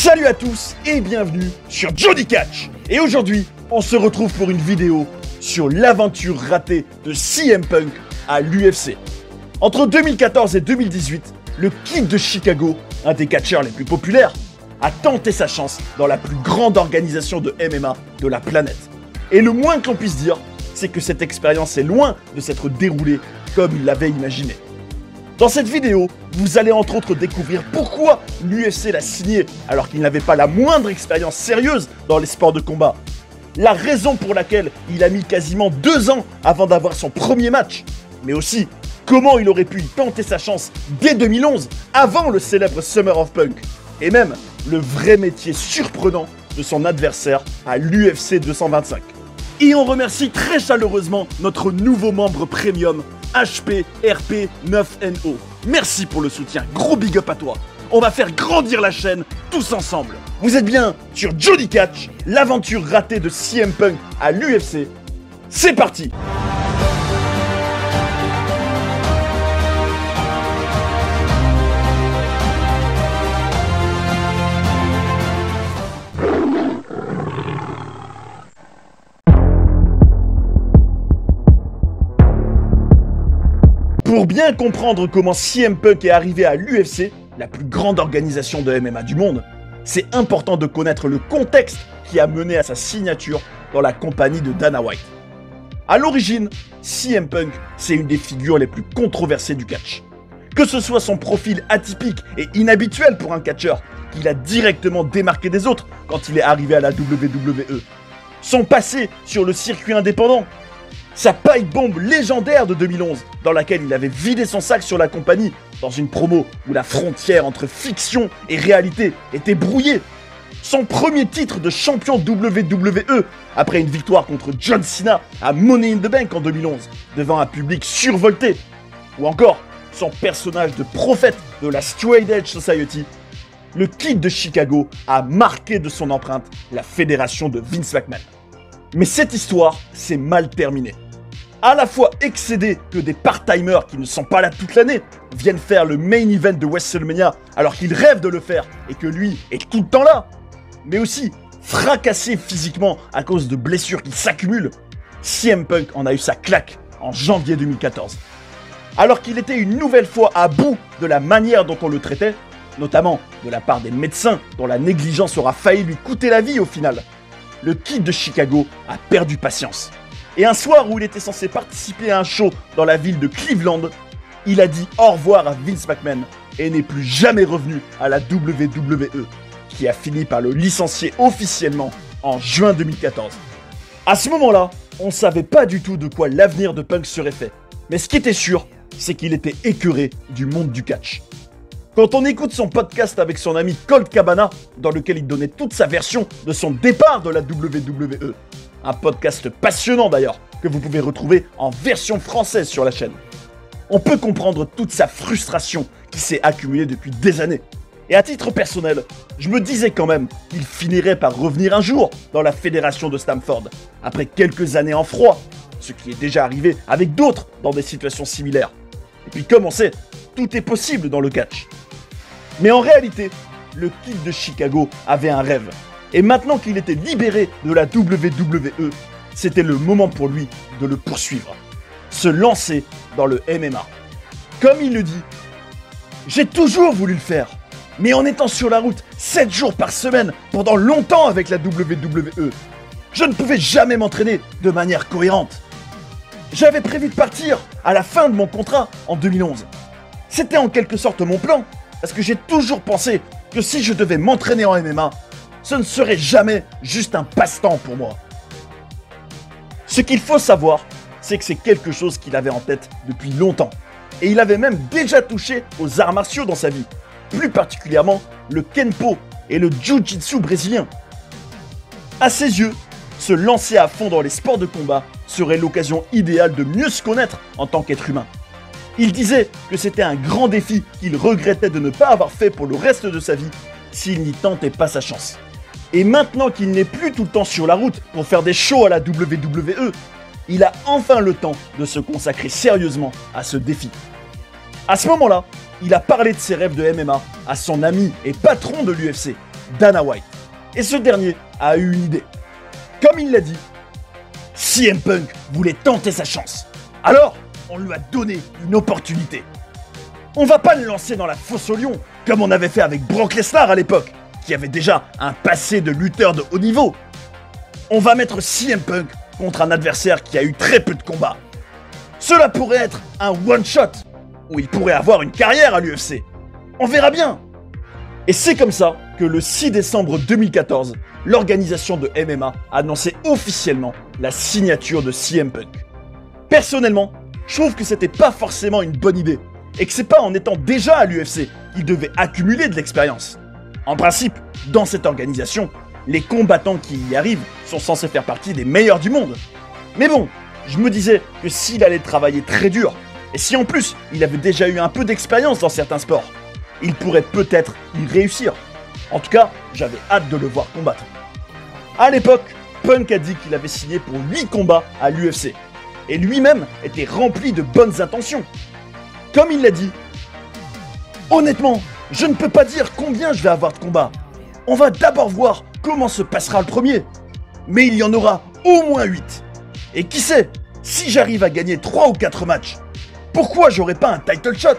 Salut à tous et bienvenue sur Jody Catch. Et aujourd'hui, on se retrouve pour une vidéo sur l'aventure ratée de CM Punk à l'UFC. Entre 2014 et 2018, le Kid de Chicago, un des catcheurs les plus populaires, a tenté sa chance dans la plus grande organisation de MMA de la planète. Et le moins que l'on puisse dire, c'est que cette expérience est loin de s'être déroulée comme il l'avait imaginé. Dans cette vidéo, vous allez entre autres découvrir pourquoi l'UFC l'a signé alors qu'il n'avait pas la moindre expérience sérieuse dans les sports de combat. La raison pour laquelle il a mis quasiment 2 ans avant d'avoir son premier match. Mais aussi, comment il aurait pu y tenter sa chance dès 2011, avant le célèbre Summer of Punk. Et même, le vrai métier surprenant de son adversaire à l'UFC 225. Et on remercie très chaleureusement notre nouveau membre premium, HPRP9NO. Merci pour le soutien, gros big up à toi. On va faire grandir la chaîne tous ensemble. Vous êtes bien sur Jody Catch, l'aventure ratée de CM Punk à l'UFC. C'est parti! Pour bien comprendre comment CM Punk est arrivé à l'UFC, la plus grande organisation de MMA du monde, c'est important de connaître le contexte qui a mené à sa signature dans la compagnie de Dana White. À l'origine, CM Punk, c'est une des figures les plus controversées du catch. Que ce soit son profil atypique et inhabituel pour un catcheur, qu'il a directement démarqué des autres quand il est arrivé à la WWE, son passé sur le circuit indépendant, sa pipe bombe légendaire de 2011, dans laquelle il avait vidé son sac sur la compagnie, dans une promo où la frontière entre fiction et réalité était brouillée. Son premier titre de champion WWE, après une victoire contre John Cena à Money in the Bank en 2011, devant un public survolté. Ou encore, son personnage de prophète de la Straight Edge Society, le Kid de Chicago a marqué de son empreinte la fédération de Vince McMahon. Mais cette histoire s'est mal terminée. À la fois excédé que des part-timers qui ne sont pas là toute l'année viennent faire le main event de WrestleMania alors qu'ils rêvent de le faire et que lui est tout le temps là, mais aussi fracassé physiquement à cause de blessures qui s'accumulent, CM Punk en a eu sa claque en janvier 2014. Alors qu'il était une nouvelle fois à bout de la manière dont on le traitait, notamment de la part des médecins dont la négligence aura failli lui coûter la vie au final, le Kid de Chicago a perdu patience. Et un soir où il était censé participer à un show dans la ville de Cleveland, il a dit au revoir à Vince McMahon et n'est plus jamais revenu à la WWE, qui a fini par le licencier officiellement en juin 2014. À ce moment-là, on ne savait pas du tout de quoi l'avenir de Punk serait fait. Mais ce qui était sûr, c'est qu'il était écœuré du monde du catch. Quand on écoute son podcast avec son ami Colt Cabana, dans lequel il donnait toute sa version de son départ de la WWE, un podcast passionnant d'ailleurs, que vous pouvez retrouver en version française sur la chaîne, on peut comprendre toute sa frustration qui s'est accumulée depuis des années. Et à titre personnel, je me disais quand même qu'il finirait par revenir un jour dans la fédération de Stamford, après quelques années en froid, ce qui est déjà arrivé avec d'autres dans des situations similaires. Et puis comme on sait, tout est possible dans le catch. Mais en réalité, le Kid de Chicago avait un rêve. Et maintenant qu'il était libéré de la WWE, c'était le moment pour lui de le poursuivre. Se lancer dans le MMA. Comme il le dit, « J'ai toujours voulu le faire, mais en étant sur la route 7 jours par semaine pendant longtemps avec la WWE, je ne pouvais jamais m'entraîner de manière cohérente. J'avais prévu de partir à la fin de mon contrat en 2011. C'était en quelque sorte mon plan, parce que j'ai toujours pensé que si je devais m'entraîner en MMA, ce ne serait jamais juste un passe-temps pour moi. » Ce qu'il faut savoir, c'est que c'est quelque chose qu'il avait en tête depuis longtemps. Et il avait même déjà touché aux arts martiaux dans sa vie, plus particulièrement le Kenpo et le Jiu-Jitsu brésilien. À ses yeux, se lancer à fond dans les sports de combat serait l'occasion idéale de mieux se connaître en tant qu'être humain. Il disait que c'était un grand défi qu'il regrettait de ne pas avoir fait pour le reste de sa vie s'il n'y tentait pas sa chance. Et maintenant qu'il n'est plus tout le temps sur la route pour faire des shows à la WWE, il a enfin le temps de se consacrer sérieusement à ce défi. À ce moment-là, il a parlé de ses rêves de MMA à son ami et patron de l'UFC, Dana White. Et ce dernier a eu une idée. Comme il l'a dit, CM Punk voulait tenter sa chance. Alors, on lui a donné une opportunité. On va pas le lancer dans la fosse au lion, comme on avait fait avec Brock Lesnar à l'époque, qui avait déjà un passé de lutteur de haut niveau. On va mettre CM Punk contre un adversaire qui a eu très peu de combats. Cela pourrait être un one-shot, où il pourrait avoir une carrière à l'UFC. On verra bien. Et c'est comme ça que le 6 décembre 2014, l'organisation de MMA annonçait officiellement la signature de CM Punk. Personnellement, je trouve que c'était pas forcément une bonne idée, et que c'est pas en étant déjà à l'UFC qu'il devait accumuler de l'expérience. En principe, dans cette organisation, les combattants qui y arrivent sont censés faire partie des meilleurs du monde. Mais bon, je me disais que s'il allait travailler très dur, et si en plus il avait déjà eu un peu d'expérience dans certains sports, il pourrait peut-être y réussir. En tout cas, j'avais hâte de le voir combattre. À l'époque, Punk a dit qu'il avait signé pour 8 combats à l'UFC, et lui-même était rempli de bonnes intentions. Comme il l'a dit, honnêtement, je ne peux pas dire combien je vais avoir de combats. On va d'abord voir comment se passera le premier. Mais il y en aura au moins 8. Et qui sait, si j'arrive à gagner 3 ou 4 matchs, pourquoi j'aurais pas un title shot?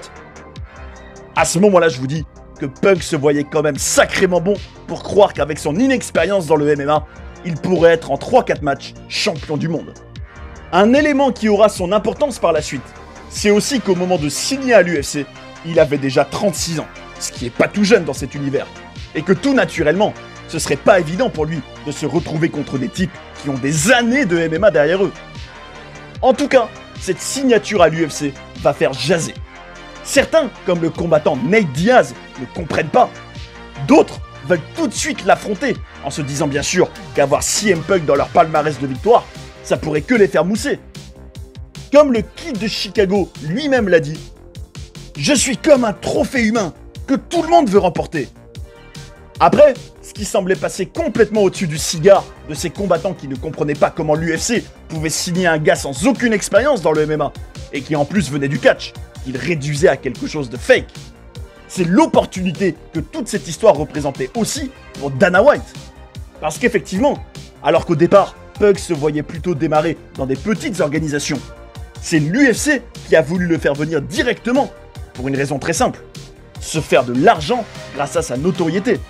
À ce moment-là, je vous dis que Punk se voyait quand même sacrément bon pour croire qu'avec son inexpérience dans le MMA, il pourrait être en 3-4 matchs champion du monde. Un élément qui aura son importance par la suite, c'est aussi qu'au moment de signer à l'UFC, il avait déjà 36 ans, ce qui est pas tout jeune dans cet univers. Et que tout naturellement, ce serait pas évident pour lui de se retrouver contre des types qui ont des années de MMA derrière eux. En tout cas, cette signature à l'UFC va faire jaser. Certains, comme le combattant Nate Diaz, ne comprennent pas. D'autres veulent tout de suite l'affronter, en se disant bien sûr qu'avoir CM Punk dans leur palmarès de victoire, ça pourrait que les faire mousser. Comme le Kid de Chicago lui-même l'a dit, « Je suis comme un trophée humain que tout le monde veut remporter. » Après, ce qui semblait passer complètement au-dessus du cigare de ces combattants qui ne comprenaient pas comment l'UFC pouvait signer un gars sans aucune expérience dans le MMA, et qui en plus venait du catch, qu'il réduisait à quelque chose de fake. C'est l'opportunité que toute cette histoire représentait aussi pour Dana White. Parce qu'effectivement, alors qu'au départ, Punk se voyait plutôt démarrer dans des petites organisations, c'est l'UFC qui a voulu le faire venir directement, pour une raison très simple, se faire de l'argent grâce à sa notoriété.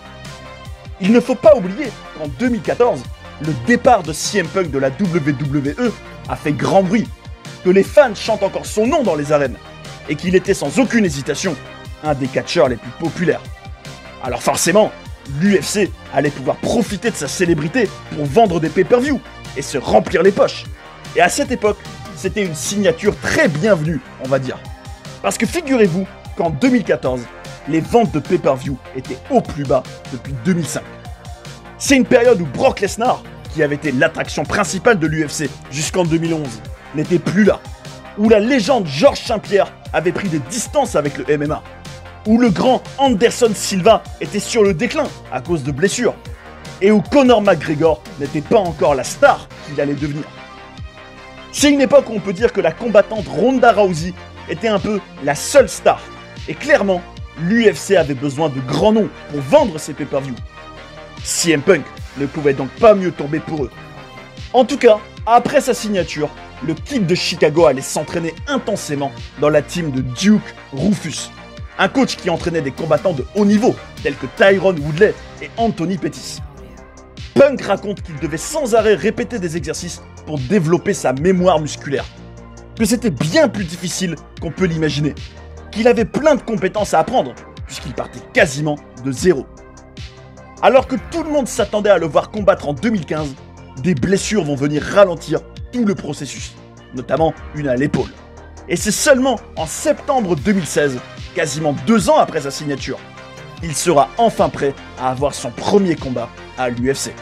Il ne faut pas oublier qu'en 2014, le départ de CM Punk de la WWE a fait grand bruit, que les fans chantent encore son nom dans les arènes, et qu'il était sans aucune hésitation un des catcheurs les plus populaires. Alors forcément, l'UFC allait pouvoir profiter de sa célébrité pour vendre des pay-per-view et se remplir les poches. Et à cette époque, c'était une signature très bienvenue, on va dire. Parce que figurez-vous qu'en 2014, les ventes de pay-per-view étaient au plus bas depuis 2005. C'est une période où Brock Lesnar, qui avait été l'attraction principale de l'UFC jusqu'en 2011, n'était plus là. Où la légende Georges Saint-Pierre avait pris des distances avec le MMA. Où le grand Anderson Silva était sur le déclin à cause de blessures. Et où Conor McGregor n'était pas encore la star qu'il allait devenir. C'est une époque où on peut dire que la combattante Ronda Rousey était un peu la seule star. Et clairement, l'UFC avait besoin de grands noms pour vendre ses pay-per-view. CM Punk ne pouvait donc pas mieux tomber pour eux. En tout cas, après sa signature, le Kid de Chicago allait s'entraîner intensément dans la team de Duke Roufus, un coach qui entraînait des combattants de haut niveau, tels que Tyron Woodley et Anthony Pettis. Punk raconte qu'il devait sans arrêt répéter des exercices pour développer sa mémoire musculaire, que c'était bien plus difficile qu'on peut l'imaginer, qu'il avait plein de compétences à apprendre, puisqu'il partait quasiment de zéro. Alors que tout le monde s'attendait à le voir combattre en 2015, des blessures vont venir ralentir tout le processus, notamment une à l'épaule. Et c'est seulement en septembre 2016, quasiment 2 ans après sa signature, il sera enfin prêt à avoir son premier combat à l'UFC.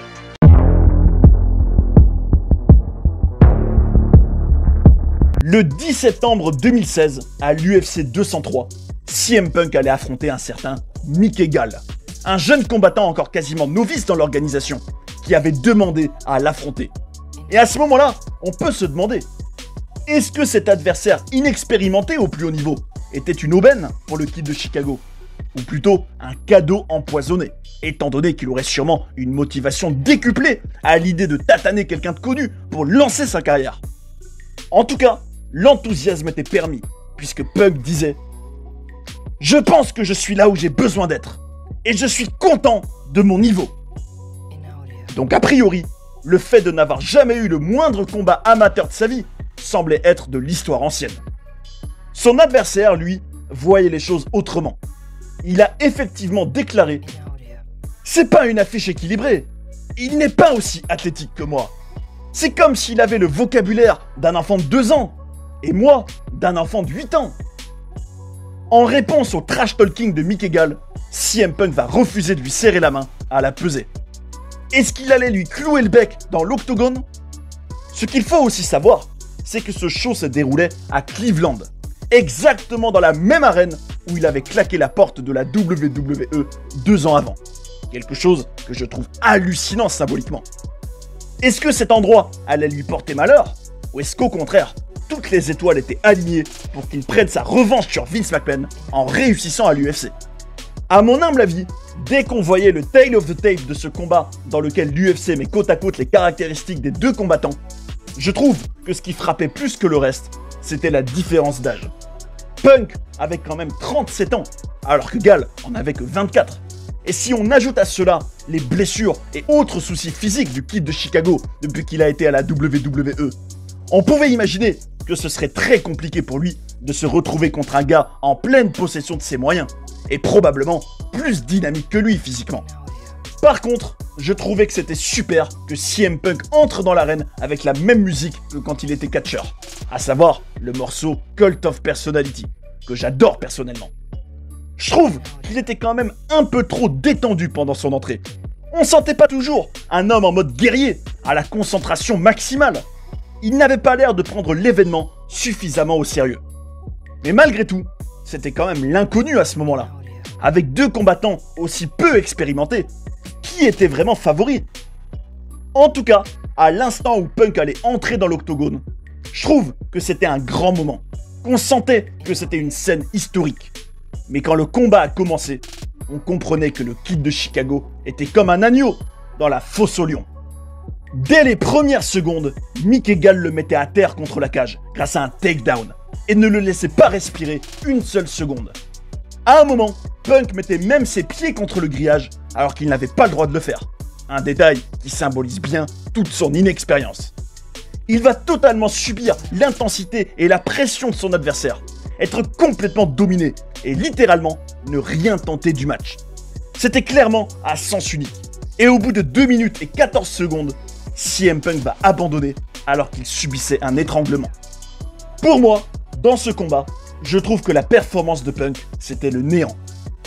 Le 10 septembre 2016, à l'UFC 203, CM Punk allait affronter un certain Mickey Gall, un jeune combattant encore quasiment novice dans l'organisation, qui avait demandé à l'affronter. Et à ce moment-là, on peut se demander, est-ce que cet adversaire inexpérimenté au plus haut niveau était une aubaine pour le Kid de Chicago? ou plutôt un cadeau empoisonné, étant donné qu'il aurait sûrement une motivation décuplée à l'idée de tataner quelqu'un de connu pour lancer sa carrière. En tout cas, l'enthousiasme était permis, puisque Punk disait « Je pense que je suis là où j'ai besoin d'être, et je suis content de mon niveau. » Donc a priori, le fait de n'avoir jamais eu le moindre combat amateur de sa vie semblait être de l'histoire ancienne. Son adversaire, lui, voyait les choses autrement. Il a effectivement déclaré « C'est pas une affiche équilibrée, il n'est pas aussi athlétique que moi. C'est comme s'il avait le vocabulaire d'un enfant de 2 ans, et moi, d'un enfant de 8 ans. » En réponse au trash talking de Mickey Gall, CM Punk va refuser de lui serrer la main à la pesée. Est-ce qu'il allait lui clouer le bec dans l'octogone? Ce qu'il faut aussi savoir, c'est que ce show se déroulait à Cleveland, exactement dans la même arène où il avait claqué la porte de la WWE 2 ans avant. Quelque chose que je trouve hallucinant symboliquement. Est-ce que cet endroit allait lui porter malheur? Ou est-ce qu'au contraire, toutes les étoiles étaient alignées pour qu'il prenne sa revanche sur Vince McMahon en réussissant à l'UFC? À mon humble avis, dès qu'on voyait le tail of the tape de ce combat dans lequel l'UFC met côte à côte les caractéristiques des deux combattants, je trouve que ce qui frappait plus que le reste, c'était la différence d'âge. Punk avait quand même 37 ans, alors que Gall en avait que 24. Et si on ajoute à cela les blessures et autres soucis physiques du Kid de Chicago depuis qu'il a été à la WWE, on pouvait imaginer que ce serait très compliqué pour lui de se retrouver contre un gars en pleine possession de ses moyens, et probablement plus dynamique que lui physiquement. Par contre, je trouvais que c'était super que CM Punk entre dans l'arène avec la même musique que quand il était catcheur, à savoir le morceau Cult of Personality, que j'adore personnellement. Je trouve qu'il était quand même un peu trop détendu pendant son entrée. On sentait pas toujours un homme en mode guerrier, à la concentration maximale. Il n'avait pas l'air de prendre l'événement suffisamment au sérieux. Mais malgré tout, c'était quand même l'inconnu à ce moment-là. Avec 2 combattants aussi peu expérimentés, qui était vraiment favori? En tout cas, à l'instant où Punk allait entrer dans l'octogone, je trouve que c'était un grand moment, qu'on sentait que c'était une scène historique. Mais quand le combat a commencé, on comprenait que le Kid de Chicago était comme un agneau dans la fosse au lion. Dès les premières secondes, Mickey Gall le mettait à terre contre la cage grâce à un takedown et ne le laissait pas respirer une seule seconde. À un moment, Punk mettait même ses pieds contre le grillage alors qu'il n'avait pas le droit de le faire. Un détail qui symbolise bien toute son inexpérience. Il va totalement subir l'intensité et la pression de son adversaire, être complètement dominé et littéralement ne rien tenter du match. C'était clairement à sens unique. Et au bout de 2 minutes et 14 secondes, CM Punk va abandonner alors qu'il subissait un étranglement. Pour moi, dans ce combat, je trouve que la performance de Punk, c'était le néant.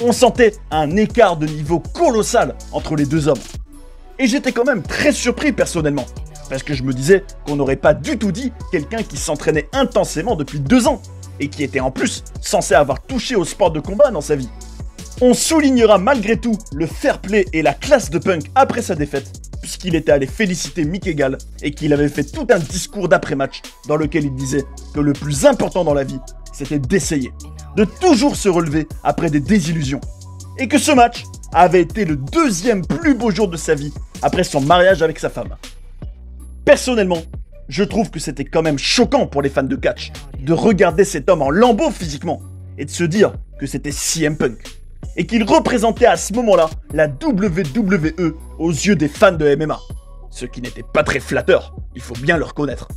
On sentait un écart de niveau colossal entre les 2 hommes. Et j'étais quand même très surpris personnellement, parce que je me disais qu'on n'aurait pas du tout dit quelqu'un qui s'entraînait intensément depuis 2 ans, et qui était en plus censé avoir touché au sport de combat dans sa vie. On soulignera malgré tout le fair play et la classe de Punk après sa défaite, puisqu'il était allé féliciter Mickey Gall et qu'il avait fait tout un discours d'après-match dans lequel il disait que le plus important dans la vie, c'était d'essayer, de toujours se relever après des désillusions. Et que ce match avait été le 2e plus beau jour de sa vie après son mariage avec sa femme. Personnellement, je trouve que c'était quand même choquant pour les fans de catch de regarder cet homme en lambeaux physiquement et de se dire que c'était CM Punk et qu'il représentait à ce moment-là la WWE aux yeux des fans de MMA. Ce qui n'était pas très flatteur, il faut bien le reconnaître.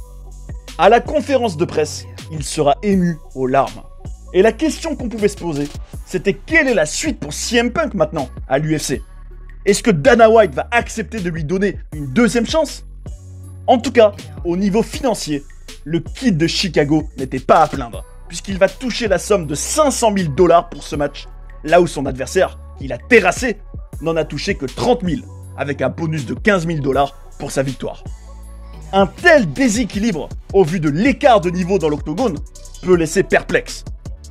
À la conférence de presse, il sera ému aux larmes. Et la question qu'on pouvait se poser, c'était quelle est la suite pour CM Punk maintenant à l'UFC? Est-ce que Dana White va accepter de lui donner une 2e chance? En tout cas, au niveau financier, le Kid de Chicago n'était pas à plaindre, puisqu'il va toucher la somme de 500 000 $ pour ce match, là où son adversaire, qu'il a terrassé, n'en a touché que 30 000, avec un bonus de 15 000 $ pour sa victoire. Un tel déséquilibre, au vu de l'écart de niveau dans l'octogone, peut laisser perplexe.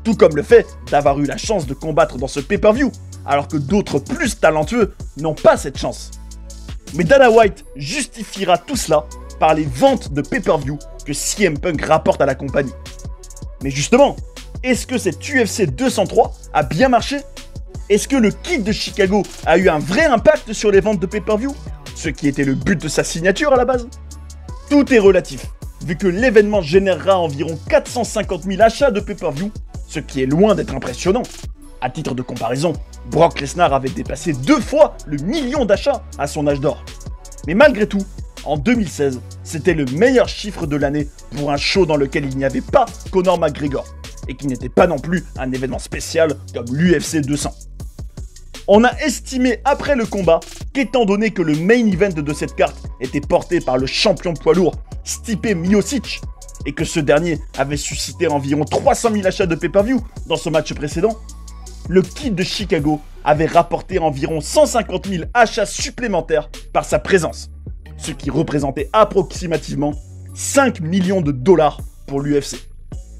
Tout comme le fait d'avoir eu la chance de combattre dans ce pay-per-view, alors que d'autres plus talentueux n'ont pas cette chance. Mais Dana White justifiera tout cela par les ventes de pay-per-view que CM Punk rapporte à la compagnie. Mais justement, est-ce que cette UFC 203 a bien marché? Est-ce que le Kid de Chicago a eu un vrai impact sur les ventes de pay-per-view? Ce qui était le but de sa signature à la base? Tout est relatif, vu que l'événement générera environ 450 000 achats de pay-per-view, ce qui est loin d'être impressionnant. À titre de comparaison, Brock Lesnar avait dépassé 2 fois le million d'achats à son âge d'or. Mais malgré tout, en 2016, c'était le meilleur chiffre de l'année pour un show dans lequel il n'y avait pas Conor McGregor, et qui n'était pas non plus un événement spécial comme l'UFC 200. On a estimé après le combat qu'étant donné que le main event de cette carte était porté par le champion poids lourd Stipe Miocic, et que ce dernier avait suscité environ 300 000 achats de pay-per-view dans ce match précédent, le Kid de Chicago avait rapporté environ 150 000 achats supplémentaires par sa présence, ce qui représentait approximativement 5 millions de dollars pour l'UFC.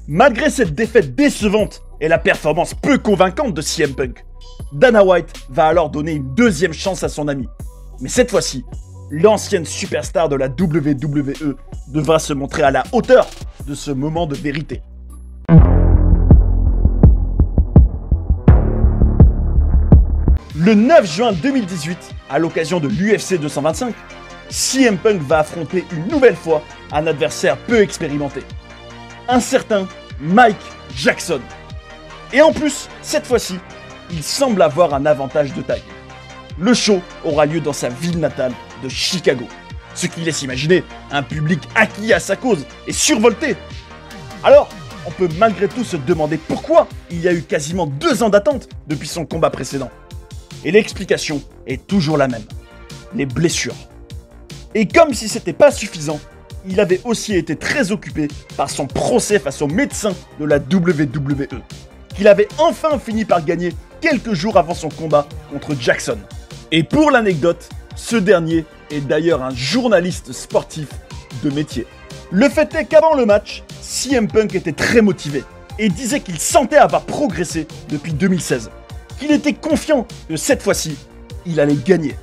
Malgré cette défaite décevante et la performance peu convaincante de CM Punk, Dana White va alors donner une deuxième chance à son ami. Mais cette fois-ci, l'ancienne superstar de la WWE devra se montrer à la hauteur de ce moment de vérité. Le 9 juin 2018, à l'occasion de l'UFC 225, CM Punk va affronter une nouvelle fois un adversaire peu expérimenté. Un certain Mike Jackson. Et en plus, cette fois-ci, il semble avoir un avantage de taille. Le show aura lieu dans sa ville natale de Chicago, ce qui laisse imaginer un public acquis à sa cause et survolté. Alors, on peut malgré tout se demander pourquoi il y a eu quasiment 2 ans d'attente depuis son combat précédent. Et l'explication est toujours la même, les blessures. Et comme si c'était pas suffisant, il avait aussi été très occupé par son procès face au médecin de la WWE, qu'il avait enfin fini par gagner quelques jours avant son combat contre Jackson. Et pour l'anecdote, ce dernier est d'ailleurs un journaliste sportif de métier. Le fait est qu'avant le match, CM Punk était très motivé et disait qu'il sentait avoir progressé depuis 2016, qu'il était confiant que cette fois-ci, il allait gagner.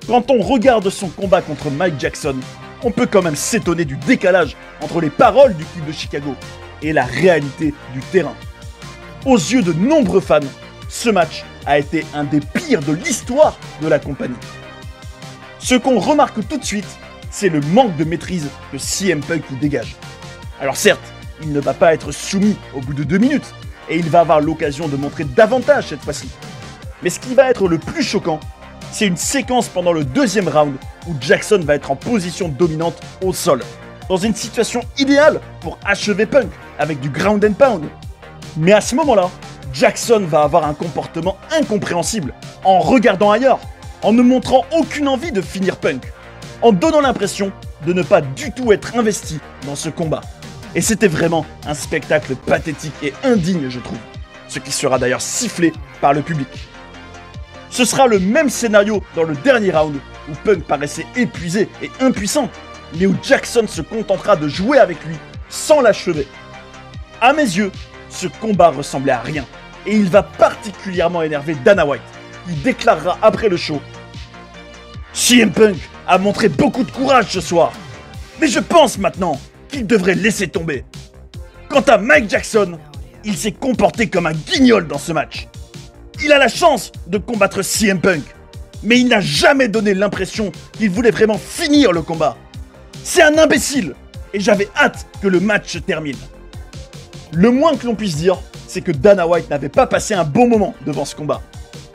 Quand on regarde son combat contre Mike Jackson, on peut quand même s'étonner du décalage entre les paroles du Kid de Chicago et la réalité du terrain. Aux yeux de nombreux fans, ce match a été un des pires de l'histoire de la compagnie. Ce qu'on remarque tout de suite, c'est le manque de maîtrise que CM Punk y dégage. Alors certes, il ne va pas être soumis au bout de 2 minutes, et il va avoir l'occasion de montrer davantage cette fois-ci. Mais ce qui va être le plus choquant, c'est une séquence pendant le 2e round où Jackson va être en position dominante au sol, dans une situation idéale pour achever Punk avec du ground and pound. Mais à ce moment-là, Jackson va avoir un comportement incompréhensible en regardant ailleurs, en ne montrant aucune envie de finir Punk, en donnant l'impression de ne pas du tout être investi dans ce combat. Et c'était vraiment un spectacle pathétique et indigne, je trouve, ce qui sera d'ailleurs sifflé par le public. Ce sera le même scénario dans le dernier round, où Punk paraissait épuisé et impuissant, mais où Jackson se contentera de jouer avec lui sans l'achever. À mes yeux, ce combat ressemblait à rien, et il va particulièrement énerver Dana White, qui déclarera après le show: CM Punk a montré beaucoup de courage ce soir, mais je pense maintenant qu'il devrait laisser tomber. Quant à Mike Jackson, il s'est comporté comme un guignol dans ce match. Il a la chance de combattre CM Punk, mais il n'a jamais donné l'impression qu'il voulait vraiment finir le combat. C'est un imbécile, et j'avais hâte que le match se termine. Le moins que l'on puisse dire, c'est que Dana White n'avait pas passé un bon moment devant ce combat.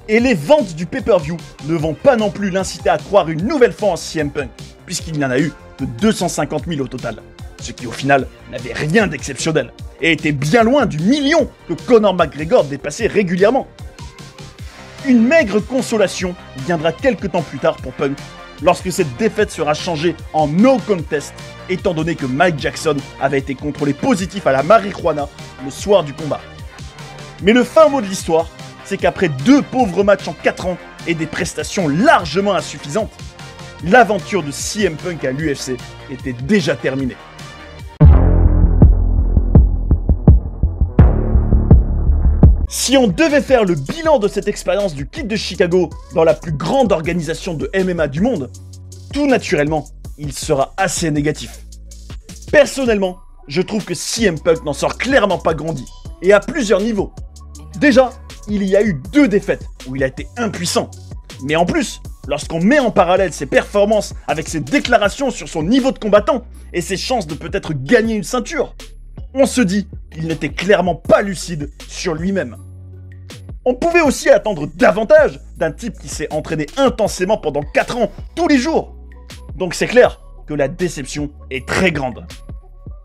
Et les ventes du pay-per-view ne vont pas non plus l'inciter à croire une nouvelle fois en CM Punk, puisqu'il n'y en a eu que 250 000 au total. Ce qui au final n'avait rien d'exceptionnel, et était bien loin du million que Conor McGregor dépassait régulièrement. Une maigre consolation viendra quelques temps plus tard pour Punk, lorsque cette défaite sera changée en no contest, étant donné que Mike Jackson avait été contrôlé positif à la marijuana le soir du combat. Mais le fin mot de l'histoire, c'est qu'après 2 pauvres matchs en 4 ans et des prestations largement insuffisantes, l'aventure de CM Punk à l'UFC était déjà terminée. Si on devait faire le bilan de cette expérience du Kid de Chicago dans la plus grande organisation de MMA du monde, tout naturellement, il sera assez négatif. Personnellement, je trouve que CM Punk n'en sort clairement pas grandi, et à plusieurs niveaux. Déjà, il y a eu 2 défaites où il a été impuissant. Mais en plus, lorsqu'on met en parallèle ses performances avec ses déclarations sur son niveau de combattant et ses chances de peut-être gagner une ceinture, on se dit qu'il n'était clairement pas lucide sur lui-même. On pouvait aussi attendre davantage d'un type qui s'est entraîné intensément pendant 4 ans, tous les jours. Donc c'est clair que la déception est très grande.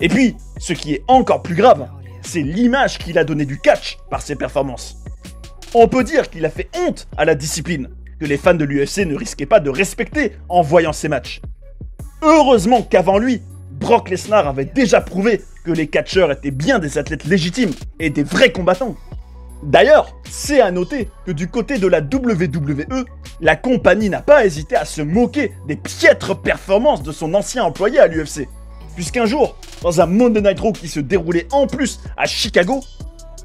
Et puis, ce qui est encore plus grave, c'est l'image qu'il a donnée du catch par ses performances. On peut dire qu'il a fait honte à la discipline, que les fans de l'UFC ne risquaient pas de respecter en voyant ses matchs. Heureusement qu'avant lui, Brock Lesnar avait déjà prouvé que les catcheurs étaient bien des athlètes légitimes et des vrais combattants. D'ailleurs, c'est à noter que du côté de la WWE, la compagnie n'a pas hésité à se moquer des piètres performances de son ancien employé à l'UFC. Puisqu'un jour, dans un Monday Night Raw qui se déroulait en plus à Chicago,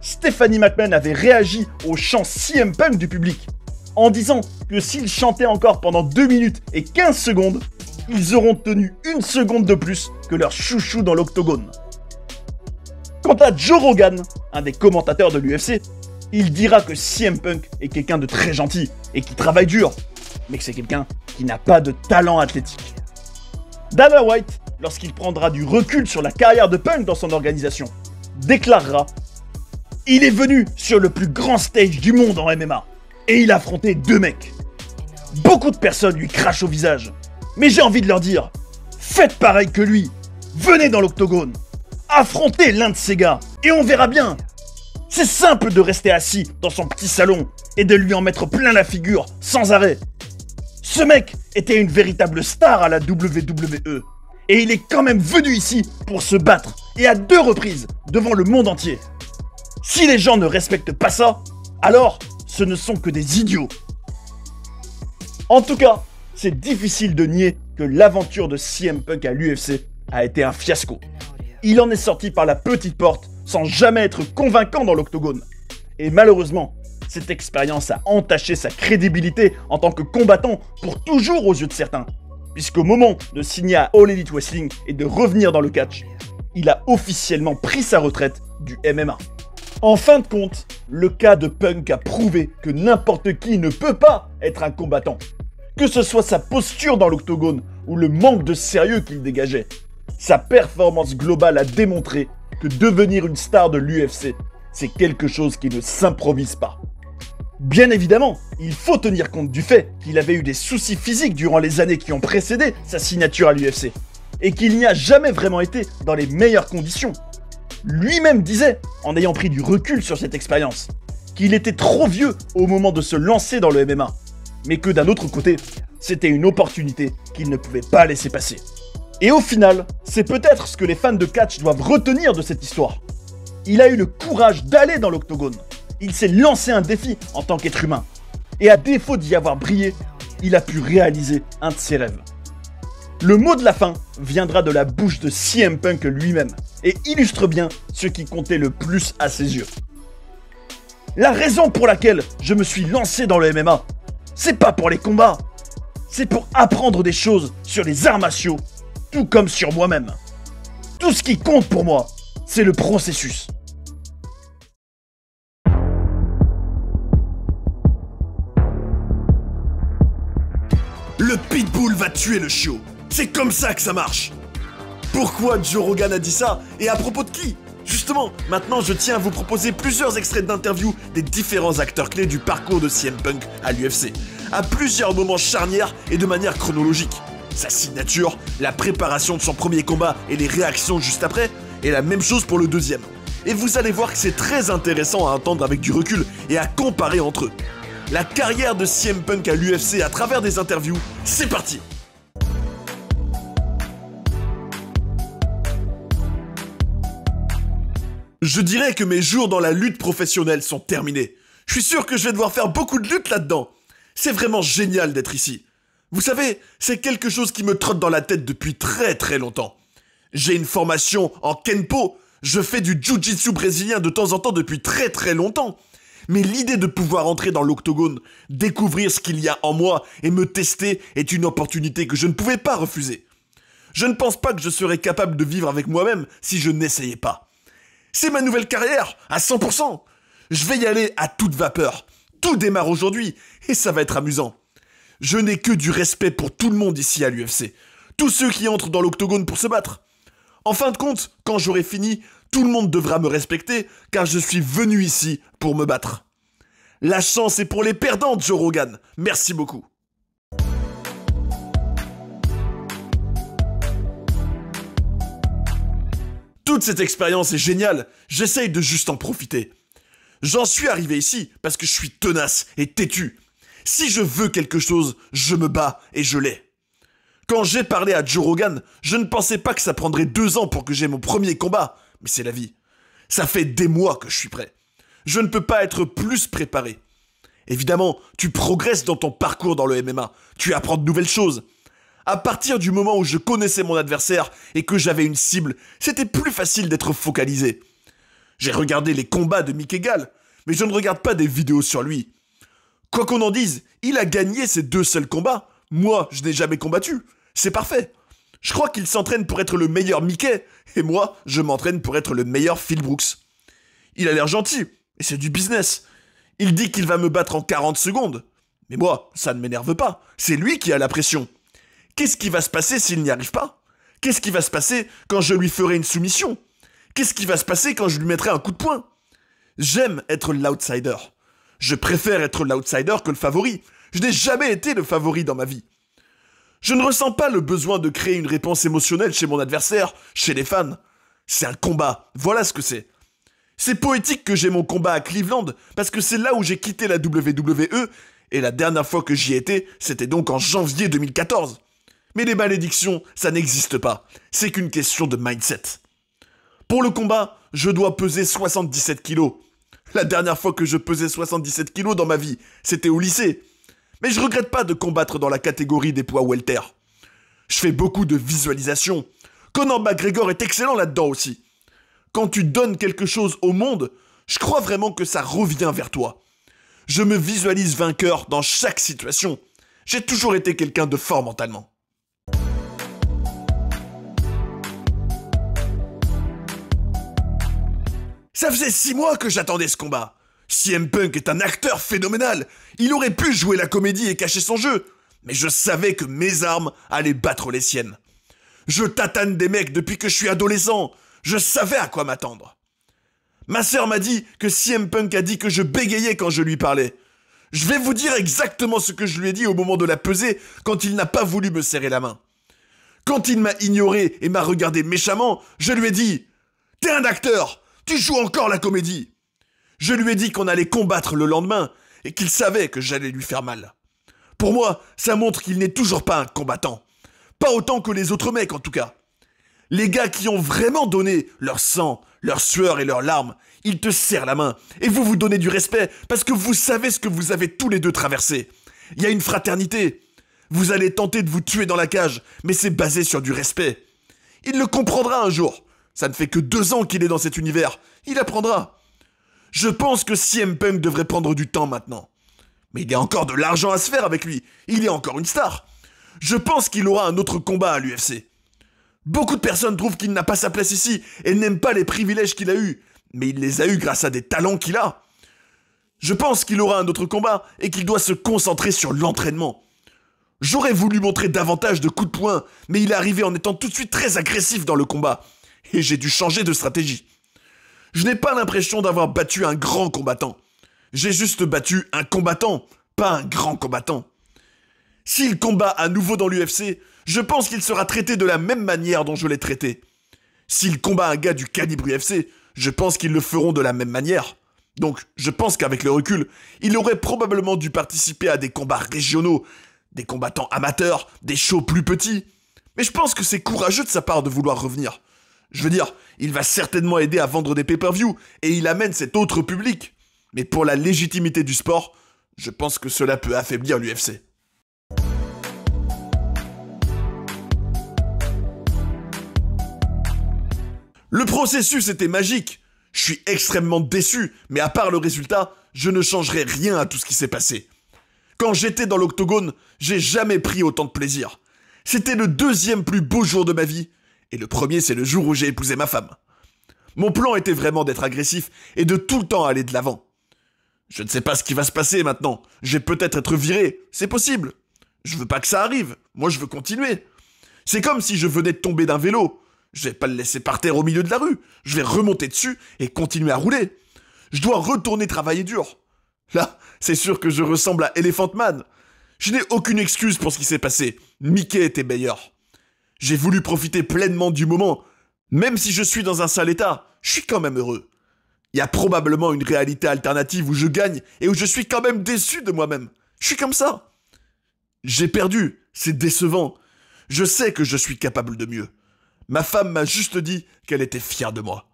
Stephanie McMahon avait réagi au chant CM Punk du public, en disant que s'ils chantaient encore pendant 2 minutes et 15 secondes, ils auront tenu 1 seconde de plus que leur chouchou dans l'octogone. Quant à Joe Rogan, un des commentateurs de l'UFC, il dira que CM Punk est quelqu'un de très gentil et qui travaille dur, mais que c'est quelqu'un qui n'a pas de talent athlétique. Dana White, lorsqu'il prendra du recul sur la carrière de Punk dans son organisation, déclarera « Il est venu sur le plus grand stage du monde en MMA, et il a affronté 2 mecs. Beaucoup de personnes lui crachent au visage, mais j'ai envie de leur dire « Faites pareil que lui, venez dans l'octogone, affrontez l'un de ces gars, et on verra bien. C'est simple de rester assis dans son petit salon et de lui en mettre plein la figure sans arrêt. Ce mec était une véritable star à la WWE, et il est quand même venu ici pour se battre, et à 2 reprises, devant le monde entier. Si les gens ne respectent pas ça, alors ce ne sont que des idiots. » En tout cas, c'est difficile de nier que l'aventure de CM Punk à l'UFC a été un fiasco. Il en est sorti par la petite porte sans jamais être convaincant dans l'octogone. Et malheureusement, cette expérience a entaché sa crédibilité en tant que combattant pour toujours aux yeux de certains. Puisqu'au moment de signer à All Elite Wrestling et de revenir dans le catch, il a officiellement pris sa retraite du MMA. En fin de compte, le cas de Punk a prouvé que n'importe qui ne peut pas être un combattant. Que ce soit sa posture dans l'octogone ou le manque de sérieux qu'il dégageait, sa performance globale a démontré que devenir une star de l'UFC, c'est quelque chose qui ne s'improvise pas. Bien évidemment, il faut tenir compte du fait qu'il avait eu des soucis physiques durant les années qui ont précédé sa signature à l'UFC, et qu'il n'y a jamais vraiment été dans les meilleures conditions. Lui-même disait, en ayant pris du recul sur cette expérience, qu'il était trop vieux au moment de se lancer dans le MMA, mais que d'un autre côté, c'était une opportunité qu'il ne pouvait pas laisser passer. Et au final, c'est peut-être ce que les fans de catch doivent retenir de cette histoire. Il a eu le courage d'aller dans l'octogone. Il s'est lancé un défi en tant qu'être humain. Et à défaut d'y avoir brillé, il a pu réaliser un de ses rêves. Le mot de la fin viendra de la bouche de CM Punk lui-même et illustre bien ce qui comptait le plus à ses yeux. La raison pour laquelle je me suis lancé dans le MMA, c'est pas pour les combats, c'est pour apprendre des choses sur les arts martiaux, tout comme sur moi-même. Tout ce qui compte pour moi, c'est le processus. Le pitbull va tuer le chiot. C'est comme ça que ça marche. Pourquoi Joe Rogan a dit ça? Et à propos de qui? Justement, maintenant je tiens à vous proposer plusieurs extraits d'interviews des différents acteurs clés du parcours de CM Punk à l'UFC, à plusieurs moments charnières et de manière chronologique. Sa signature, la préparation de son premier combat et les réactions juste après, et la même chose pour le deuxième. Et vous allez voir que c'est très intéressant à entendre avec du recul et à comparer entre eux. La carrière de CM Punk à l'UFC à travers des interviews, c'est parti! Je dirais que mes jours dans la lutte professionnelle sont terminés. Je suis sûr que je vais devoir faire beaucoup de lutte là-dedans. C'est vraiment génial d'être ici. Vous savez, c'est quelque chose qui me trotte dans la tête depuis très très longtemps. J'ai une formation en Kenpo, je fais du Jiu-Jitsu brésilien de temps en temps depuis très très longtemps. Mais l'idée de pouvoir entrer dans l'octogone, découvrir ce qu'il y a en moi et me tester est une opportunité que je ne pouvais pas refuser. Je ne pense pas que je serais capable de vivre avec moi-même si je n'essayais pas. C'est ma nouvelle carrière, à 100%. Je vais y aller à toute vapeur. Tout démarre aujourd'hui et ça va être amusant. Je n'ai que du respect pour tout le monde ici à l'UFC. Tous ceux qui entrent dans l'octogone pour se battre. En fin de compte, quand j'aurai fini, tout le monde devra me respecter car je suis venu ici pour me battre. La chance est pour les perdants, Joe Rogan. Merci beaucoup. Toute cette expérience est géniale, j'essaye de juste en profiter. J'en suis arrivé ici parce que je suis tenace et têtu. Si je veux quelque chose, je me bats et je l'ai. Quand j'ai parlé à Joe Rogan, je ne pensais pas que ça prendrait 2 ans pour que j'aie mon premier combat, mais c'est la vie. Ça fait des mois que je suis prêt. Je ne peux pas être plus préparé. Évidemment, tu progresses dans ton parcours dans le MMA, tu apprends de nouvelles choses. À partir du moment où je connaissais mon adversaire et que j'avais une cible, c'était plus facile d'être focalisé. J'ai regardé les combats de Mickey Gall, mais je ne regarde pas des vidéos sur lui. Quoi qu'on en dise, il a gagné ses 2 seuls combats. Moi, je n'ai jamais combattu. C'est parfait. Je crois qu'il s'entraîne pour être le meilleur Mickey, et moi, je m'entraîne pour être le meilleur Phil Brooks. Il a l'air gentil, et c'est du business. Il dit qu'il va me battre en 40 secondes. Mais moi, ça ne m'énerve pas. C'est lui qui a la pression. Qu'est-ce qui va se passer s'il n'y arrive pas? Qu'est-ce qui va se passer quand je lui ferai une soumission? Qu'est-ce qui va se passer quand je lui mettrai un coup de poing? J'aime être l'outsider. Je préfère être l'outsider que le favori. Je n'ai jamais été le favori dans ma vie. Je ne ressens pas le besoin de créer une réponse émotionnelle chez mon adversaire, chez les fans. C'est un combat, voilà ce que c'est. C'est poétique que j'ai mon combat à Cleveland, parce que c'est là où j'ai quitté la WWE, et la dernière fois que j'y étais, c'était donc en janvier 2014. Mais les malédictions, ça n'existe pas. C'est qu'une question de mindset. Pour le combat, je dois peser 77 kilos. La dernière fois que je pesais 77 kilos dans ma vie, c'était au lycée. Mais je regrette pas de combattre dans la catégorie des poids welter. Je fais beaucoup de visualisation. Conor McGregor est excellent là-dedans aussi. Quand tu donnes quelque chose au monde, je crois vraiment que ça revient vers toi. Je me visualise vainqueur dans chaque situation. J'ai toujours été quelqu'un de fort mentalement. Ça faisait 6 mois que j'attendais ce combat. CM Punk est un acteur phénoménal. Il aurait pu jouer la comédie et cacher son jeu. Mais je savais que mes armes allaient battre les siennes. Je tatane des mecs depuis que je suis adolescent. Je savais à quoi m'attendre. Ma sœur m'a dit que CM Punk a dit que je bégayais quand je lui parlais. Je vais vous dire exactement ce que je lui ai dit au moment de la pesée quand il n'a pas voulu me serrer la main. Quand il m'a ignoré et m'a regardé méchamment, je lui ai dit « T'es un acteur, tu joues encore la comédie !» Je lui ai dit qu'on allait combattre le lendemain et qu'il savait que j'allais lui faire mal. Pour moi, ça montre qu'il n'est toujours pas un combattant. Pas autant que les autres mecs en tout cas. Les gars qui ont vraiment donné leur sang, leur sueur et leurs larmes, ils te serrent la main et vous vous donnez du respect parce que vous savez ce que vous avez tous les deux traversé. Il y a une fraternité. Vous allez tenter de vous tuer dans la cage, mais c'est basé sur du respect. Il le comprendra un jour. Ça ne fait que 2 ans qu'il est dans cet univers. Il apprendra. Je pense que CM Punk devrait prendre du temps maintenant. Mais il y a encore de l'argent à se faire avec lui. Il est encore une star. Je pense qu'il aura un autre combat à l'UFC. Beaucoup de personnes trouvent qu'il n'a pas sa place ici et n'aiment pas les privilèges qu'il a eus. Mais il les a eus grâce à des talents qu'il a. Je pense qu'il aura un autre combat et qu'il doit se concentrer sur l'entraînement. J'aurais voulu montrer davantage de coups de poing, mais il est arrivé en étant tout de suite très agressif dans le combat. Et j'ai dû changer de stratégie. Je n'ai pas l'impression d'avoir battu un grand combattant. J'ai juste battu un combattant, pas un grand combattant. S'il combat à nouveau dans l'UFC, je pense qu'il sera traité de la même manière dont je l'ai traité. S'il combat un gars du calibre UFC, je pense qu'ils le feront de la même manière. Donc, je pense qu'avec le recul, il aurait probablement dû participer à des combats régionaux, des combattants amateurs, des shows plus petits. Mais je pense que c'est courageux de sa part de vouloir revenir. Je veux dire, il va certainement aider à vendre des pay-per-view et il amène cet autre public. Mais pour la légitimité du sport, je pense que cela peut affaiblir l'UFC. Le processus était magique. Je suis extrêmement déçu, mais à part le résultat, je ne changerai rien à tout ce qui s'est passé. Quand j'étais dans l'octogone, j'ai jamais pris autant de plaisir. C'était le 2e plus beau jour de ma vie, et le premier c'est le jour où j'ai épousé ma femme. Mon plan était vraiment d'être agressif et de tout le temps aller de l'avant. Je ne sais pas ce qui va se passer maintenant. Je vais peut-être être viré. C'est possible. Je veux pas que ça arrive. Moi, je veux continuer. C'est comme si je venais de tomber d'un vélo. Je vais pas le laisser par terre au milieu de la rue. Je vais remonter dessus et continuer à rouler. Je dois retourner travailler dur. Là, c'est sûr que je ressemble à Elephant Man. Je n'ai aucune excuse pour ce qui s'est passé. Mickey était meilleur. J'ai voulu profiter pleinement du moment. Même si je suis dans un sale état, je suis quand même heureux. Il y a probablement une réalité alternative où je gagne et où je suis quand même déçu de moi-même. Je suis comme ça. J'ai perdu, c'est décevant. Je sais que je suis capable de mieux. Ma femme m'a juste dit qu'elle était fière de moi.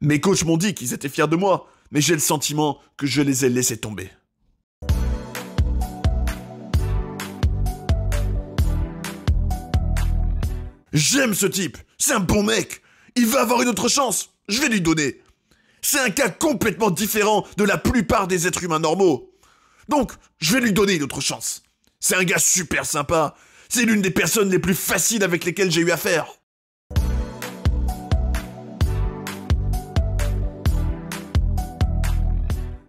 Mes coachs m'ont dit qu'ils étaient fiers de moi, mais j'ai le sentiment que je les ai laissés tomber. J'aime ce type, c'est un bon mec. Il va avoir une autre chance, je vais lui donner. C'est un cas complètement différent de la plupart des êtres humains normaux. Donc, je vais lui donner une autre chance. C'est un gars super sympa. C'est l'une des personnes les plus faciles avec lesquelles j'ai eu affaire.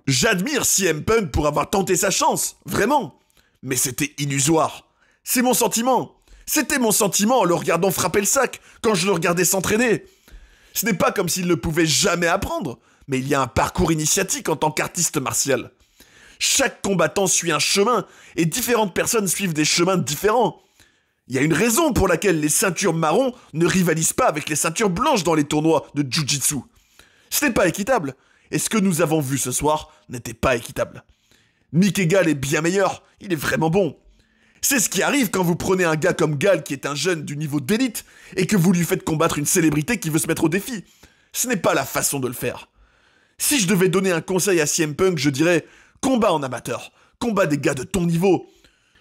J'admire CM Punk pour avoir tenté sa chance, vraiment. Mais c'était illusoire. C'est mon sentiment. C'était mon sentiment en le regardant frapper le sac, quand je le regardais s'entraîner. Ce n'est pas comme s'il ne pouvait jamais apprendre, mais il y a un parcours initiatique en tant qu'artiste martial. Chaque combattant suit un chemin, et différentes personnes suivent des chemins différents. Il y a une raison pour laquelle les ceintures marron ne rivalisent pas avec les ceintures blanches dans les tournois de Jiu-Jitsu. Ce n'est pas équitable, et ce que nous avons vu ce soir n'était pas équitable. Mickey Gall est bien meilleur, il est vraiment bon. C'est ce qui arrive quand vous prenez un gars comme Gall qui est un jeune du niveau d'élite et que vous lui faites combattre une célébrité qui veut se mettre au défi. Ce n'est pas la façon de le faire. Si je devais donner un conseil à CM Punk, je dirais combat en amateur, combat des gars de ton niveau.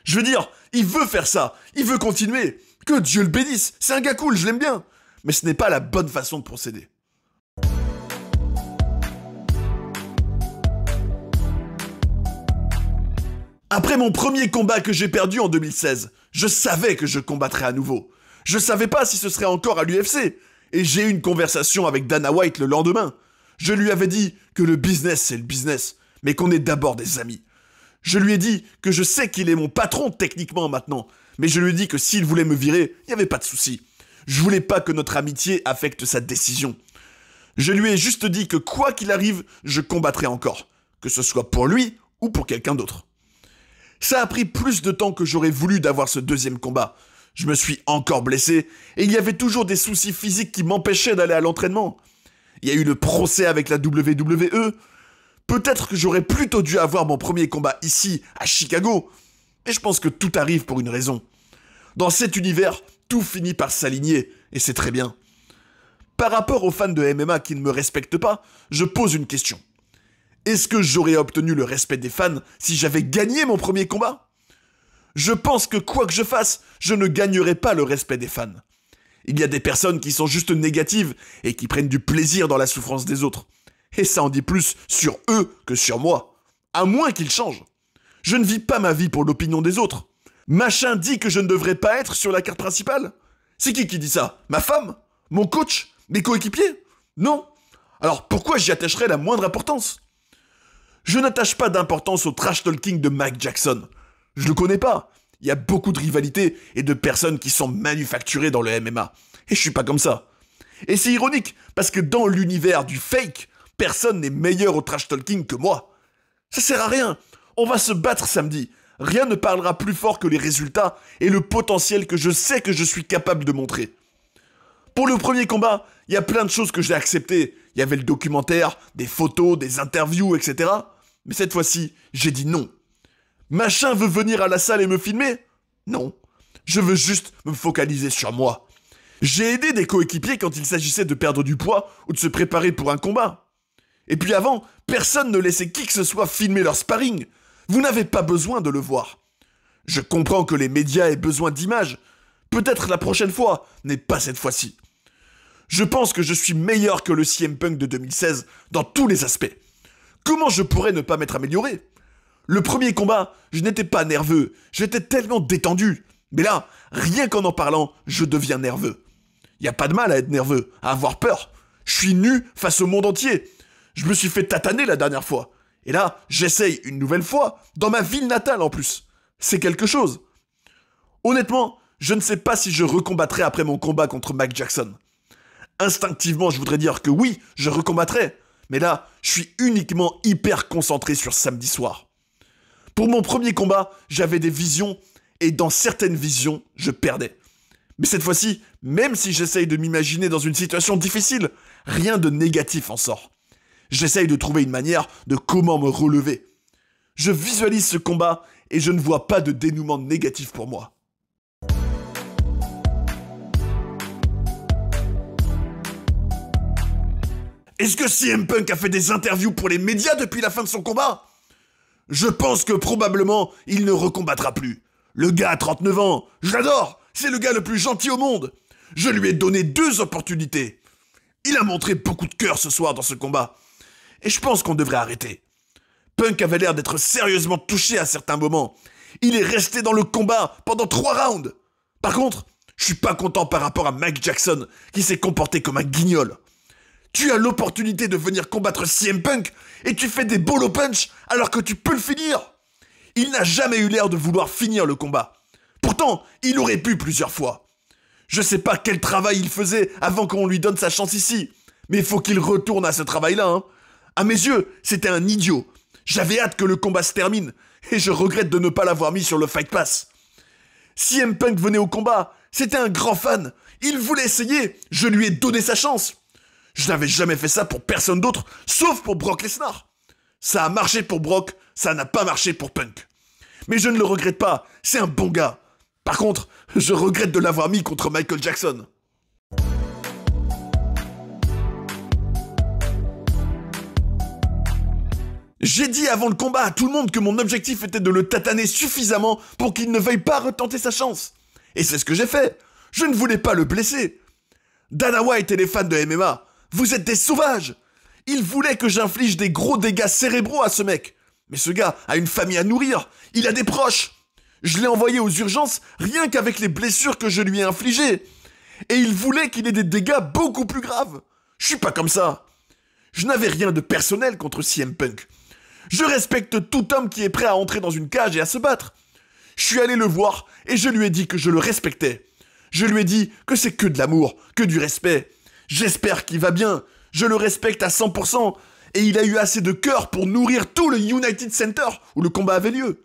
Je veux dire, il veut faire ça, il veut continuer. Que Dieu le bénisse, c'est un gars cool, je l'aime bien. Mais ce n'est pas la bonne façon de procéder. Après mon premier combat que j'ai perdu en 2016, je savais que je combattrais à nouveau. Je savais pas si ce serait encore à l'UFC. Et j'ai eu une conversation avec Dana White le lendemain. Je lui avais dit que le business c'est le business, mais qu'on est d'abord des amis. Je lui ai dit que je sais qu'il est mon patron techniquement maintenant, mais je lui ai dit que s'il voulait me virer, il n'y avait pas de souci. Je voulais pas que notre amitié affecte sa décision. Je lui ai juste dit que quoi qu'il arrive, je combattrai encore. Que ce soit pour lui ou pour quelqu'un d'autre. Ça a pris plus de temps que j'aurais voulu d'avoir ce deuxième combat. Je me suis encore blessé, et il y avait toujours des soucis physiques qui m'empêchaient d'aller à l'entraînement. Il y a eu le procès avec la WWE. Peut-être que j'aurais plutôt dû avoir mon premier combat ici, à Chicago. Mais je pense que tout arrive pour une raison. Dans cet univers, tout finit par s'aligner, et c'est très bien. Par rapport aux fans de MMA qui ne me respectent pas, je pose une question. Est-ce que j'aurais obtenu le respect des fans si j'avais gagné mon premier combat ? Je pense que quoi que je fasse, je ne gagnerai pas le respect des fans. Il y a des personnes qui sont juste négatives et qui prennent du plaisir dans la souffrance des autres. Et ça en dit plus sur eux que sur moi. À moins qu'ils changent. Je ne vis pas ma vie pour l'opinion des autres. Machin dit que je ne devrais pas être sur la carte principale. C'est qui dit ça ? Ma femme ? Mon coach ? Mes coéquipiers ? Non. Alors pourquoi j'y attacherais la moindre importance ? Je n'attache pas d'importance au trash talking de Mike Jackson. Je le connais pas. Il y a beaucoup de rivalités et de personnes qui sont manufacturées dans le MMA. Et je suis pas comme ça. Et c'est ironique, parce que dans l'univers du fake, personne n'est meilleur au trash talking que moi. Ça sert à rien. On va se battre samedi. Rien ne parlera plus fort que les résultats et le potentiel que je sais que je suis capable de montrer. Pour le premier combat, il y a plein de choses que j'ai acceptées. Il y avait le documentaire, des photos, des interviews, etc. Mais cette fois-ci, j'ai dit non. Machin veut venir à la salle et me filmer ? Non. Je veux juste me focaliser sur moi. J'ai aidé des coéquipiers quand il s'agissait de perdre du poids ou de se préparer pour un combat. Et puis avant, personne ne laissait qui que ce soit filmer leur sparring. Vous n'avez pas besoin de le voir. Je comprends que les médias aient besoin d'images. Peut-être la prochaine fois, mais pas cette fois-ci. Je pense que je suis meilleur que le CM Punk de 2016 dans tous les aspects. Comment je pourrais ne pas m'être amélioré ? Le premier combat, je n'étais pas nerveux, j'étais tellement détendu. Mais là, rien qu'en parlant, je deviens nerveux. Y a pas de mal à être nerveux, à avoir peur. Je suis nu face au monde entier. Je me suis fait tataner la dernière fois. Et là, j'essaye une nouvelle fois, dans ma ville natale en plus. C'est quelque chose. Honnêtement, je ne sais pas si je recombattrai après mon combat contre Mike Jackson. Instinctivement, je voudrais dire que oui, je recombattrai. Mais là, je suis uniquement hyper concentré sur samedi soir. Pour mon premier combat, j'avais des visions, et dans certaines visions, je perdais. Mais cette fois-ci, même si j'essaye de m'imaginer dans une situation difficile, rien de négatif en sort. J'essaye de trouver une manière de comment me relever. Je visualise ce combat, et je ne vois pas de dénouement négatif pour moi. Est-ce que CM Punk a fait des interviews pour les médias depuis la fin de son combat? Je pense que probablement, il ne recombattra plus. Le gars a 39 ans, je l'adore, c'est le gars le plus gentil au monde. Je lui ai donné 2 opportunités. Il a montré beaucoup de cœur ce soir dans ce combat. Et je pense qu'on devrait arrêter. Punk avait l'air d'être sérieusement touché à certains moments. Il est resté dans le combat pendant 3 rounds. Par contre, je suis pas content par rapport à Mike Jackson, qui s'est comporté comme un guignol. Tu as l'opportunité de venir combattre CM Punk et tu fais des bolo punch alors que tu peux le finir. Il n'a jamais eu l'air de vouloir finir le combat. Pourtant, il aurait pu plusieurs fois. Je sais pas quel travail il faisait avant qu'on lui donne sa chance ici, mais il faut qu'il retourne à ce travail-là, hein. À mes yeux, c'était un idiot. J'avais hâte que le combat se termine et je regrette de ne pas l'avoir mis sur le Fight Pass. CM Punk venait au combat, c'était un grand fan. Il voulait essayer, je lui ai donné sa chance. Je n'avais jamais fait ça pour personne d'autre, sauf pour Brock Lesnar. Ça a marché pour Brock, ça n'a pas marché pour Punk. Mais je ne le regrette pas, c'est un bon gars. Par contre, je regrette de l'avoir mis contre Michael Jackson. J'ai dit avant le combat à tout le monde que mon objectif était de le tataner suffisamment pour qu'il ne veuille pas retenter sa chance. Et c'est ce que j'ai fait. Je ne voulais pas le blesser. Dana White et les fans de MMA, vous êtes des sauvages. Ils voulaient que j'inflige des gros dégâts cérébraux à ce mec. Mais ce gars a une famille à nourrir, il a des proches. Je l'ai envoyé aux urgences rien qu'avec les blessures que je lui ai infligées. Et il voulait qu'il ait des dégâts beaucoup plus graves. Je suis pas comme ça. Je n'avais rien de personnel contre CM Punk. Je respecte tout homme qui est prêt à entrer dans une cage et à se battre. Je suis allé le voir et je lui ai dit que je le respectais. Je lui ai dit que c'est que de l'amour, que du respect. J'espère qu'il va bien. Je le respecte à 100%. Et il a eu assez de cœur pour nourrir tout le United Center où le combat avait lieu.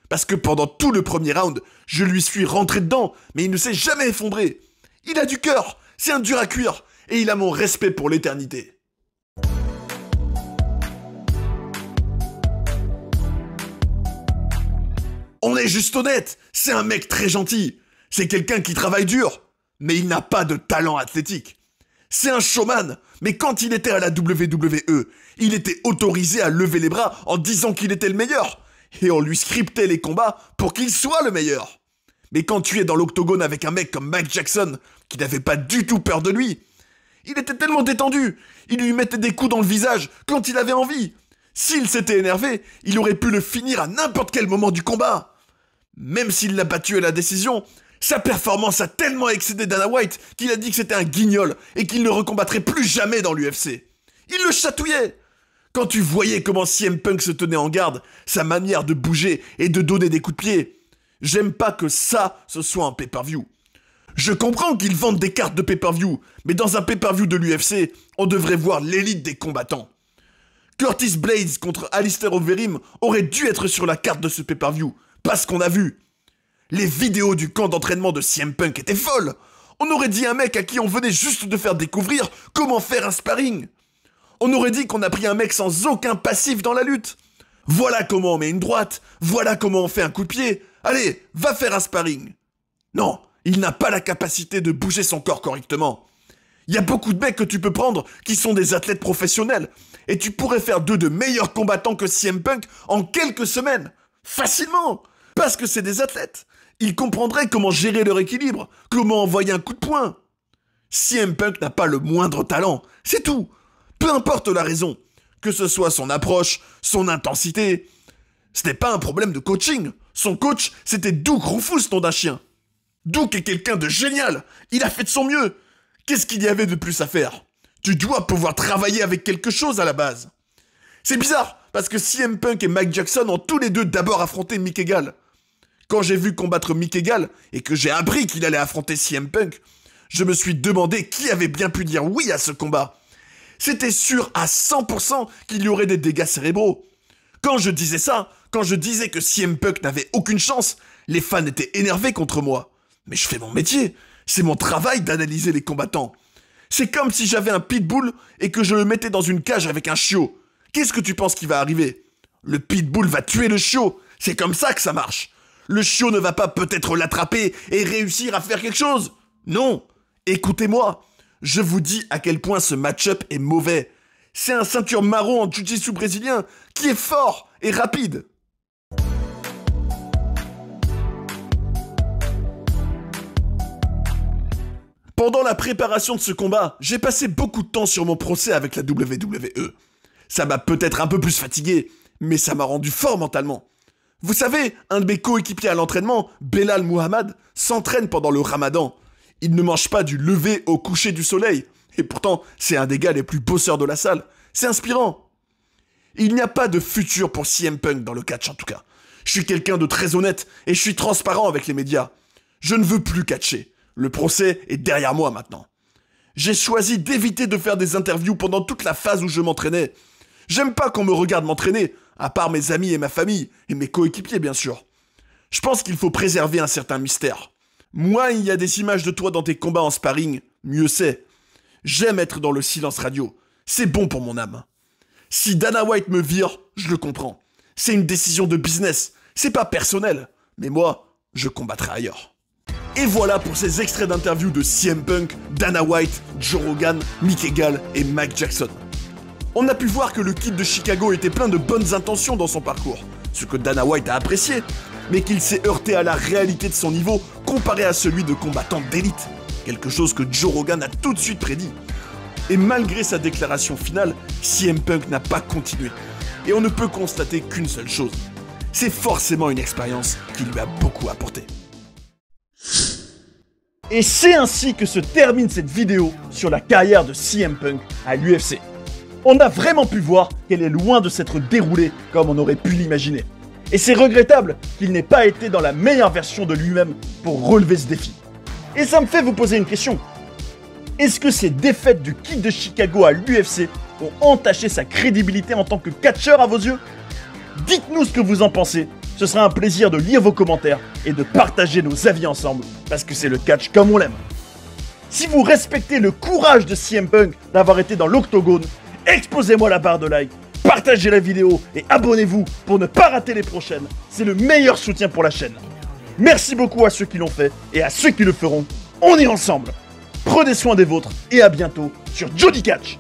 Parce que pendant tout le premier round, je lui suis rentré dedans, mais il ne s'est jamais effondré. Il a du cœur, c'est un dur à cuire, et il a mon respect pour l'éternité. On est juste honnête, c'est un mec très gentil. C'est quelqu'un qui travaille dur, mais il n'a pas de talent athlétique. C'est un showman, mais quand il était à la WWE, il était autorisé à lever les bras en disant qu'il était le meilleur. Et on lui scriptait les combats pour qu'il soit le meilleur. Mais quand tu es dans l'octogone avec un mec comme Mike Jackson, qui n'avait pas du tout peur de lui, il était tellement détendu, il lui mettait des coups dans le visage quand il avait envie. S'il s'était énervé, il aurait pu le finir à n'importe quel moment du combat. Même s'il l'a battu à la décision, sa performance a tellement excédé Dana White qu'il a dit que c'était un guignol et qu'il ne recombattrait plus jamais dans l'UFC. Il le chatouillait. Quand tu voyais comment CM Punk se tenait en garde, sa manière de bouger et de donner des coups de pied, j'aime pas que ça, ce soit un pay-per-view. Je comprends qu'ils vendent des cartes de pay-per-view, mais dans un pay-per-view de l'UFC, on devrait voir l'élite des combattants. Curtis Blades contre Alistair Overeem aurait dû être sur la carte de ce pay-per-view, pas ce qu'on a vu. Les vidéos du camp d'entraînement de CM Punk étaient folles. On aurait dit un mec à qui on venait juste de faire découvrir comment faire un sparring. On aurait dit qu'on a pris un mec sans aucun passif dans la lutte. Voilà comment on met une droite, voilà comment on fait un coup de pied. Allez, va faire un sparring. Non, il n'a pas la capacité de bouger son corps correctement. Il y a beaucoup de mecs que tu peux prendre qui sont des athlètes professionnels. Et tu pourrais faire d'eux de meilleurs combattants que CM Punk en quelques semaines. Facilement. Parce que c'est des athlètes. Ils comprendraient comment gérer leur équilibre, comment envoyer un coup de poing. CM Punk n'a pas le moindre talent, c'est tout. Peu importe la raison, que ce soit son approche, son intensité. Ce n'est pas un problème de coaching. Son coach, c'était Duke Roufus, nom d'un chien. Duke est quelqu'un de génial. Il a fait de son mieux. Qu'est-ce qu'il y avait de plus à faire? Tu dois pouvoir travailler avec quelque chose à la base. C'est bizarre, parce que CM Punk et Mike Jackson ont tous les deux d'abord affronté Mick Egal. Quand j'ai vu combattre Mick Egal, et que j'ai appris qu'il allait affronter CM Punk, je me suis demandé qui avait bien pu dire oui à ce combat. C'était sûr à 100% qu'il y aurait des dégâts cérébraux. Quand je disais ça, quand je disais que CM Punk n'avait aucune chance, les fans étaient énervés contre moi. Mais je fais mon métier, c'est mon travail d'analyser les combattants. C'est comme si j'avais un pitbull et que je le mettais dans une cage avec un chiot. Qu'est-ce que tu penses qui va arriver? Le pitbull va tuer le chiot, c'est comme ça que ça marche. Le chiot ne va pas peut-être l'attraper et réussir à faire quelque chose. Non, écoutez-moi, je vous dis à quel point ce match-up est mauvais. C'est un ceinture marron en jiu-jitsu brésilien qui est fort et rapide. Pendant la préparation de ce combat, j'ai passé beaucoup de temps sur mon procès avec la WWE. Ça m'a peut-être un peu plus fatigué, mais ça m'a rendu fort mentalement. Vous savez, un de mes coéquipiers à l'entraînement, Belal Muhammad, s'entraîne pendant le ramadan. Il ne mange pas du lever au coucher du soleil. Et pourtant, c'est un des gars les plus bosseurs de la salle. C'est inspirant. Il n'y a pas de futur pour CM Punk dans le catch en tout cas. Je suis quelqu'un de très honnête et je suis transparent avec les médias. Je ne veux plus catcher. Le procès est derrière moi maintenant. J'ai choisi d'éviter de faire des interviews pendant toute la phase où je m'entraînais. J'aime pas qu'on me regarde m'entraîner, à part mes amis et ma famille, et mes coéquipiers bien sûr. Je pense qu'il faut préserver un certain mystère. Moins il y a des images de toi dans tes combats en sparring, mieux c'est. J'aime être dans le silence radio. C'est bon pour mon âme. Si Dana White me vire, je le comprends. C'est une décision de business, c'est pas personnel. Mais moi, je combattrai ailleurs. Et voilà pour ces extraits d'interviews de CM Punk, Dana White, Joe Rogan, Mick Egal et Mike Jackson. On a pu voir que le kid de Chicago était plein de bonnes intentions dans son parcours, ce que Dana White a apprécié, mais qu'il s'est heurté à la réalité de son niveau comparé à celui de combattant d'élite, quelque chose que Joe Rogan a tout de suite prédit. Et malgré sa déclaration finale, CM Punk n'a pas continué. Et on ne peut constater qu'une seule chose. C'est forcément une expérience qui lui a beaucoup apporté. Et c'est ainsi que se termine cette vidéo sur la carrière de CM Punk à l'UFC. On a vraiment pu voir qu'elle est loin de s'être déroulée comme on aurait pu l'imaginer. Et c'est regrettable qu'il n'ait pas été dans la meilleure version de lui-même pour relever ce défi. Et ça me fait vous poser une question. Est-ce que ces défaites du Kid de Chicago à l'UFC ont entaché sa crédibilité en tant que catcheur à vos yeux? Dites-nous ce que vous en pensez. Ce sera un plaisir de lire vos commentaires et de partager nos avis ensemble, parce que c'est le catch comme on l'aime. Si vous respectez le courage de CM Punk d'avoir été dans l'octogone, exposez-moi la barre de like, partagez la vidéo et abonnez-vous pour ne pas rater les prochaines. C'est le meilleur soutien pour la chaîne. Merci beaucoup à ceux qui l'ont fait et à ceux qui le feront. On est ensemble. Prenez soin des vôtres et à bientôt sur Jody Catch.